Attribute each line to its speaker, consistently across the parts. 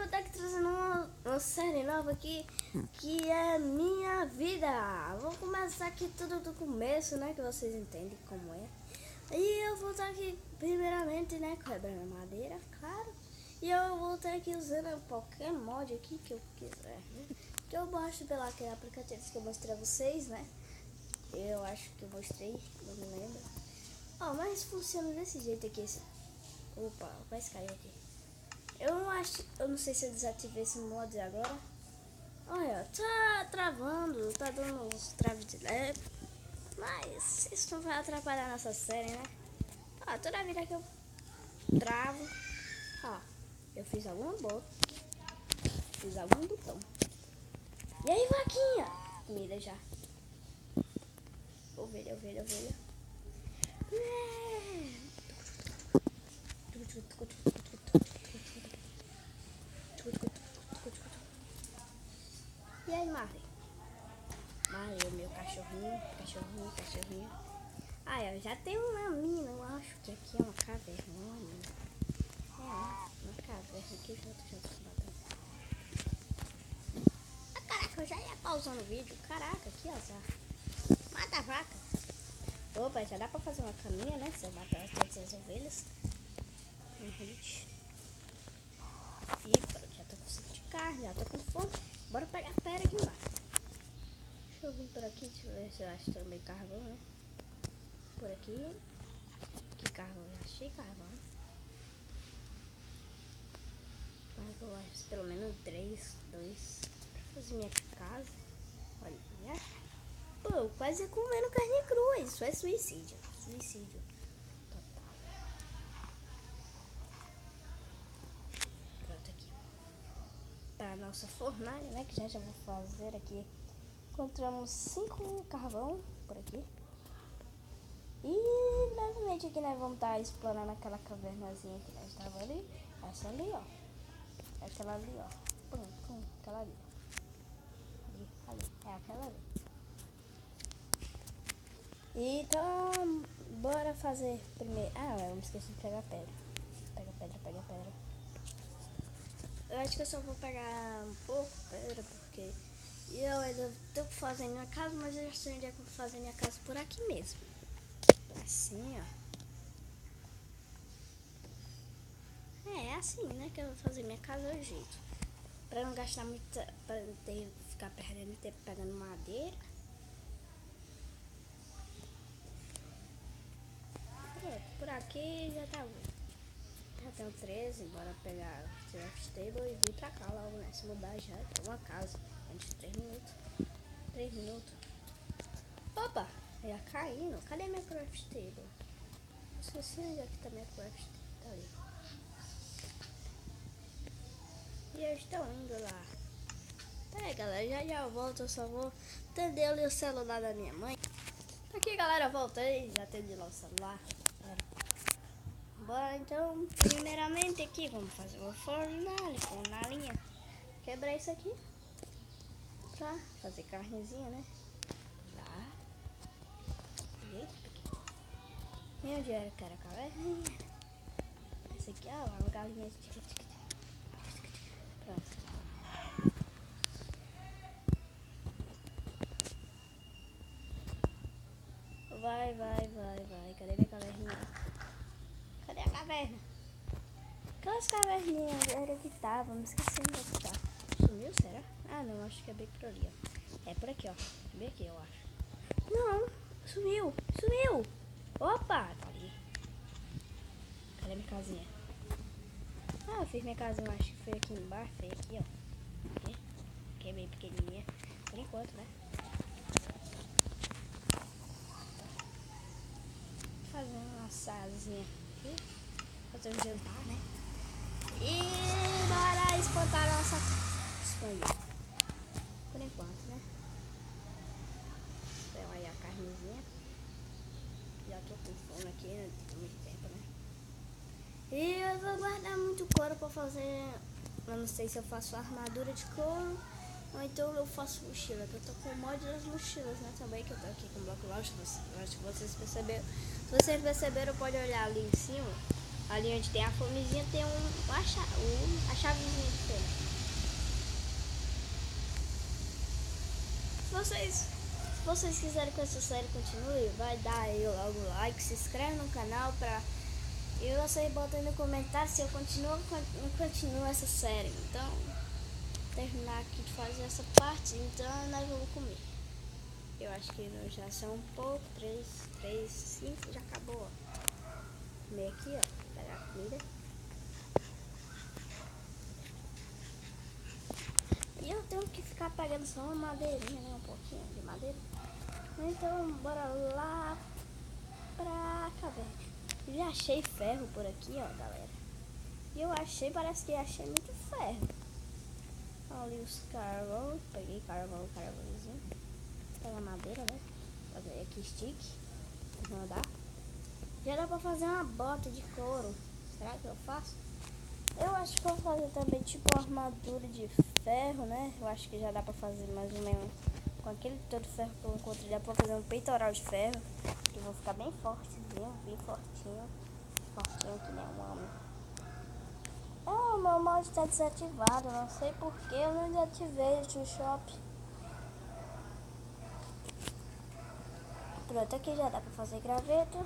Speaker 1: vou estar aqui trazendo uma série nova aqui, que é Minha Vida. Vou começar aqui tudo do começo, né, que vocês entendem como é. E eu vou estar aqui, primeiramente, né, quebrando madeira, claro. E eu vou estar aqui usando qualquer mod aqui que eu quiser, né? Que eu baixo pelo aquele aplicativo que eu mostrei a vocês, né. Eu acho que eu mostrei, não me lembro. Ó, mas funciona desse jeito aqui. Opa, vai cair aqui. Eu não sei se eu desativei esse mod agora. Olha, tá travando, tá dando uns traves de leve. Mas isso não vai atrapalhar nossa série, né? Ó, toda vida que eu travo. Ó, eu fiz alguma bota. Fiz algum botão. E aí, vaquinha? Comida já. Ovelha. E aí, Marley? Marley, o meu cachorrinho. Ah, eu já tenho uma mina, eu acho que aqui é uma caverna. É, uma caverna aqui junto com batata. Ah, caraca, eu já ia pausando o vídeo. Caraca, que azar. Mata a vaca. Opa, já dá pra fazer uma caminha, né? Se eu matar todas as ovelhas. E pronto, já tô com sede de carne, já tô com fome. Bora pegar pedra aqui embaixo. Deixa eu vir por aqui, deixa eu ver se eu acho também carvão, né? Por aqui. Que carvão? Eu achei carvão. Eu acho pelo menos 2 pra fazer minha casa. Olha. Pô, quase comendo carne crua. Isso é suicídio. Suicídio total. Pronto aqui. Pra nossa fornalha, né? Que já vou fazer aqui. Encontramos 5 carvão por aqui. E brevemente aqui nós vamos estar explorando aquela cavernazinha que nós estava ali. Essa ali, ó. Aquela ali, ó. Aquela ali. Ali. É aquela ali. Então, bora fazer primeiro. Ah, eu me esqueci de pegar pedra. Pega pedra. Eu acho que eu só vou pegar um pouco de pedra, porque eu ainda tô fazendo minha casa, mas eu já sei onde é que eu vou fazer minha casa por aqui mesmo. Assim, ó. É assim, né, que eu vou fazer minha casa do jeito. Pra não gastar muito, pra não ficar perdendo tempo pegando madeira. Pronto, por aqui já tá bom. Já tenho 13, bora pegar o craft table e vir pra cá logo, né? Se mudar já pra uma casa. Antes de 3 minutos. 3 minutos. Opa! Já caindo. Cadê minha craft table? Esqueci onde é que tá minha craft table. Tá ali. E eu estou indo lá. Peraí, galera, já eu volto. Eu só vou atender ali o celular da minha mãe. Aqui, galera, voltei. Já atendi lá o celular. Bora então, primeiramente aqui, vamos fazer uma fornalhinha. Quebrar isso aqui pra fazer carnezinha, né? Tá. E onde era que era a caverninha? Esse aqui, ó, uma galinha. Pronto. Vai. Cadê minha caverninha? Cadê a caverna? Aquelas caverninhas era que tava, me esqueci onde é que tá. Sumiu, será? Ah, não, acho que é bem por ali, ó. É por aqui, ó. Bem aqui, eu acho. Não, sumiu. Opa, tá ali. Cadê minha casinha? Ah, eu fiz minha casinha, eu acho que foi aqui embaixo, foi aqui, ó. Aqui é bem pequenininha, por enquanto, né? Fazer uma sazinha aqui. Fazer um jantar, né? E bora espantar a nossa espanha. Por enquanto, né? Então aí a carnezinha. Já tô com fome aqui, né? Tem muito tempo, né? E eu vou guardar muito couro pra fazer. Eu não sei se eu faço armadura de couro ou então eu faço mochila. Que eu tô com o mod das mochilas, né? Também que eu tô aqui com o bloco lógico. Acho que vocês perceberam. Se vocês perceberam, pode olhar ali em cima. Ali onde tem a fomezinha tem a chavezinha de ferro. Se vocês quiserem que essa série continue, vai dar aí logo o like, se inscreve no canal e vocês botam aí no comentário se eu continuo ou não continuo essa série. Então, terminar aqui de fazer essa parte, então nós vamos comer. Eu acho que já são um pouco, 3, 5, já acabou, ó. Comer aqui, ó, pegar a comida. E eu tenho que ficar pegando só uma madeirinha, né, um pouquinho de madeira. Então, bora lá pra caverna. Já achei ferro por aqui, ó, galera. E eu parece que achei muito ferro. Ali os carvão, peguei carvãozinho. Pega madeira, né? Fazer aqui stick. Não dá. Já dá pra fazer uma bota de couro. Será que eu faço? Eu acho que vou fazer também tipo uma armadura de ferro, né? Eu acho que já dá pra fazer mais ou menos com aquele todo ferro que eu encontrei. Dá pra fazer um peitoral de ferro. Que vou ficar bem fortezinho, bem fortinho. Fortinho que nem um homem. O meu mod está desativado. Não sei porque eu não desativei o Tio Shop. Pronto, aqui já dá pra fazer graveto.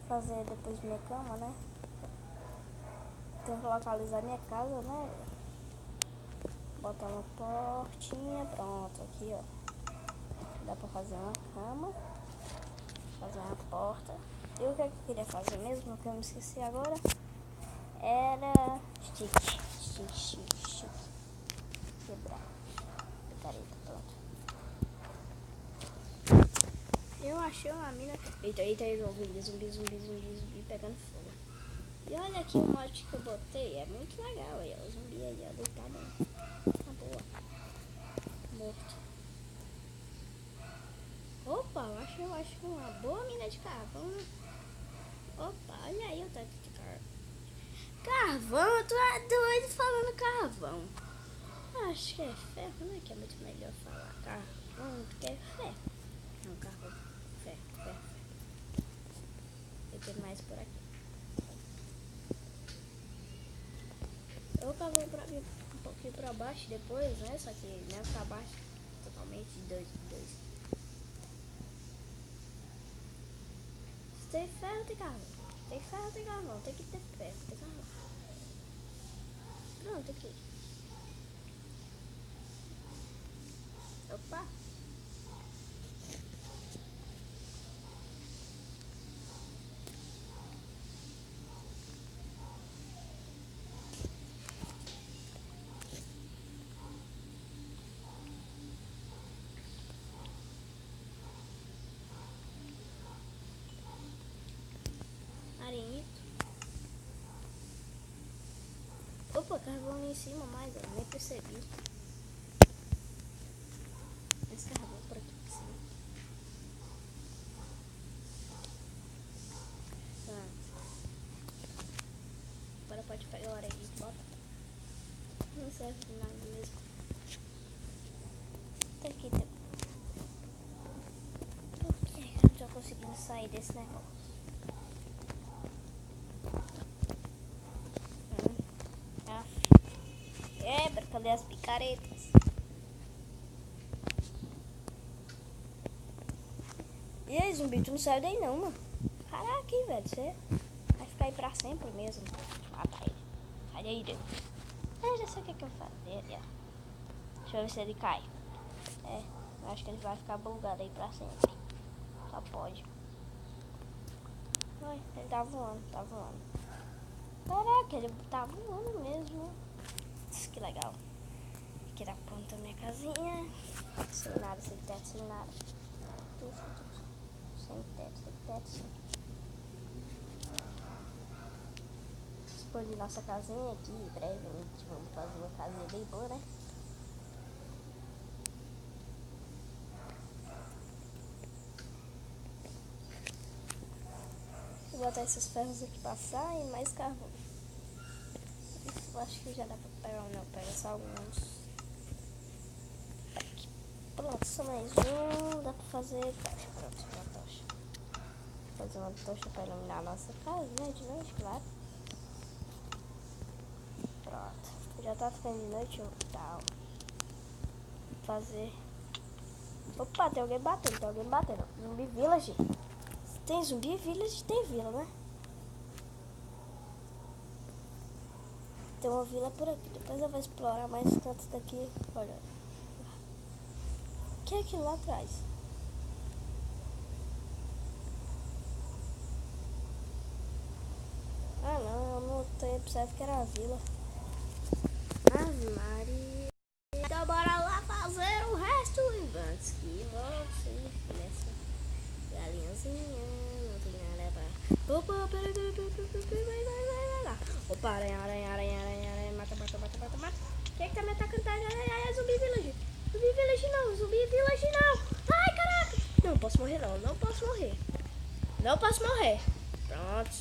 Speaker 1: Fazer depois minha cama, né? Tenho que localizar minha casa, né? Botar uma portinha, pronto, aqui ó. Dá pra fazer uma cama. Fazer uma porta. E o que eu queria fazer mesmo, que eu me esqueci agora, era stick. Quebrar. Picareta, pronto. Eu achei uma mina. Eita, zumbi pegando fogo. E olha aqui o mod que eu botei, é muito legal aí, ó. O zumbi aí, ó, deitado. Tá boa. Morto. Opa, eu acho uma boa mina de carvão. Opa, olha aí o tanto de carvão, tu é doido falando carvão. Acho que é ferro, né? Que é muito melhor falar carvão do que é ferro. Não, carvão, ferro. Tem mais por aqui. Eu cavei um pouquinho pra baixo depois, né? Só que não é pra baixo totalmente, dois. Se tem ferro, tem carvão. Tem ferro, tem carvão. Tem que ter ferro, tem carvão. Pronto, aqui. Opa! Arenito. Opa, carvão ali em cima mais, ó. Nem percebi. Esse carvão por aqui em cima. Agora pode pegar o arenito, bota. Não serve de nada mesmo. Tem que ter. Por que eu não tô conseguindo sair desse negócio? Cadê as picaretas? E aí, zumbi, tu não saiu daí não, mano. Caraca, hein, velho, você vai ficar aí pra sempre mesmo. Mata ele. Sai daí, Deus. Eu já sei o que eu fazer, ó. Deixa eu ver se ele cai. Eu acho que ele vai ficar bugado aí pra sempre. Só pode. Ai, ele tá voando. Caraca, ele tá voando mesmo. Que legal. Aqui tá pronta a minha casinha. Sem nada, sem teto, sem nada. Sem teto. Escolhi nossa casinha aqui. Brevemente vamos fazer uma casinha bem boa, né? Vou botar esses ferros aqui passar e mais carvão. Eu acho que já dá pra pegar, não, pega só alguns. Aqui. Pronto, só mais um, dá pra fazer tocha, pronto, uma tocha. Fazer uma tocha para iluminar a nossa casa, né? De noite, claro. Pronto. Já tá ficando de noite e tal. Fazer. Opa, tem alguém batendo. Zumbi Village. Se tem Zumbi Village, tem vila, né? Tem uma vila por aqui. Depois eu vou explorar mais cantos daqui. Olha. O que é aquilo lá atrás? Ah não, não tem, pensava que era a vila. Ave Maria. Então bora lá fazer o resto. Antes que você nessa galinhazinha. Não tem nada pra. Opa, peraí. Opa, aranha. Mata. Quem é que tá me atacando? Ai, Zumbi Village. Zumbi Village não. Ai, caraca. Não posso morrer. Não posso morrer. Pronto.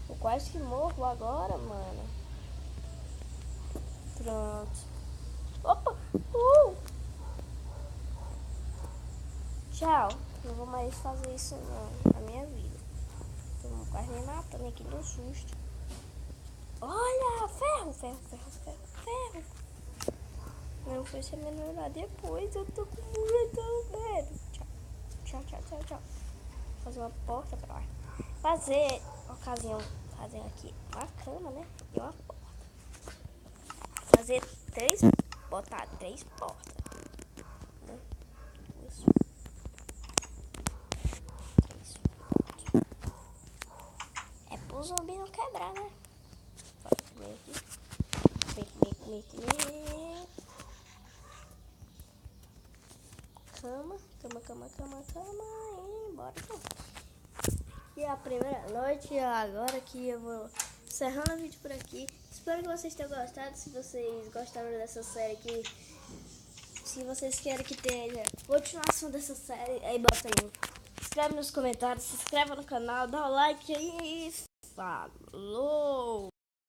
Speaker 1: Eu quase que morro agora, mano. Pronto. Opa. Tchau. Não vou mais fazer isso não, na minha vida. Tô quase me matando aqui no susto. Olha, ferro. Não foi se melhorar depois. Eu tô com muito medo. Tchau. Fazer uma porta pra lá. Fazer aqui uma cama, né? E uma porta. Fazer botar 3 portas. Né? Isso. 3 portas. É pro zumbi não quebrar, né? Vem aqui. Cama. E bora. E a primeira noite, agora que eu vou encerrando o vídeo por aqui. Espero que vocês tenham gostado. Se vocês gostaram dessa série aqui, se vocês querem que tenha continuação dessa série, aí bota aí. Escreve nos comentários, se inscreva no canal, dá o like aí e falou!